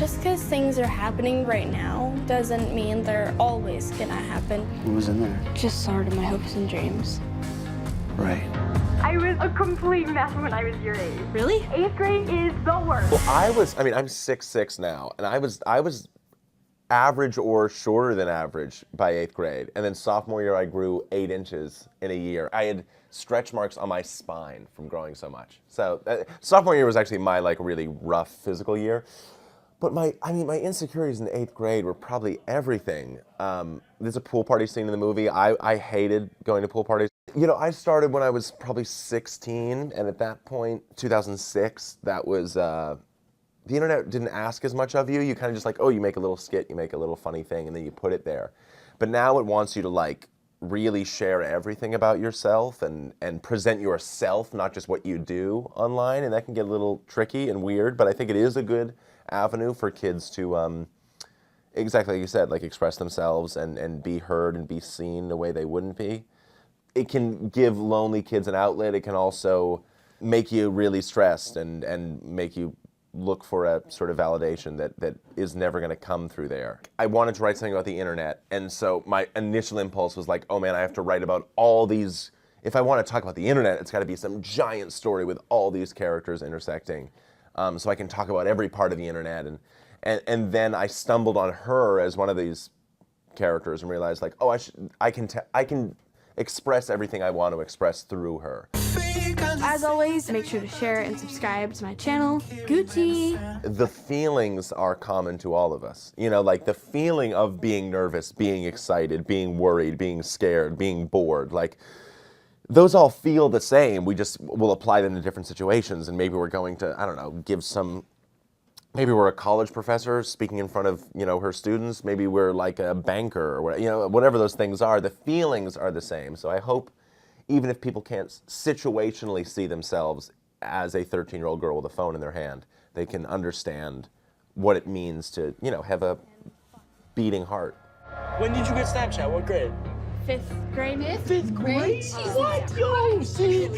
Just because things are happening right now doesn't mean they're always gonna happen. What was in there? Just sort of my hopes and dreams. Right. I was a complete mess when I was your age. Really? 8th grade is the worst. Well, I'm 6'6" now, and I was average or shorter than average by 8th grade. And then sophomore year, I grew 8 inches in a year. I had stretch marks on my spine from growing so much. So sophomore year was actually my really rough physical year. But my insecurities in 8th grade were probably everything. There's a pool party scene in the movie. I hated going to pool parties. You know, I started when I was probably 16, and at that point, 2006, that was, the internet didn't ask as much of you. You kind of just you make a little skit, you make a little funny thing, and then you put it there. But now it wants you to really share everything about yourself and present yourself, not just what you do online, and that can get a little tricky and weird, but I think it is a good avenue for kids to, exactly like you said, express themselves and be heard and be seen the way they wouldn't be. It can give lonely kids an outlet. It can also make you really stressed and make you look for a sort of validation that is never going to come through there. I wanted to write something about the internet, and so my initial impulse was oh man, I have to write about all these. If I want to talk about the internet, it's got to be some giant story with all these characters intersecting, so I can talk about every part of the internet. And then I stumbled on her as one of these characters and realized I can express everything I want to express through her. As always, make sure to share and subscribe to my channel. Gucci! The feelings are common to all of us. You know, the feeling of being nervous, being excited, being worried, being scared, being bored, those all feel the same. We just will apply them to different situations, and maybe we're going to, I don't know, maybe we're a college professor speaking in front of, her students. Maybe we're a banker or whatever those things are. The feelings are the same. So I hope even if people can't situationally see themselves as a 13-year-old girl with a phone in their hand, they can understand what it means to, have a beating heart. When did you get Snapchat? What grade? 5th grade. 5th grade? What? Yo, see?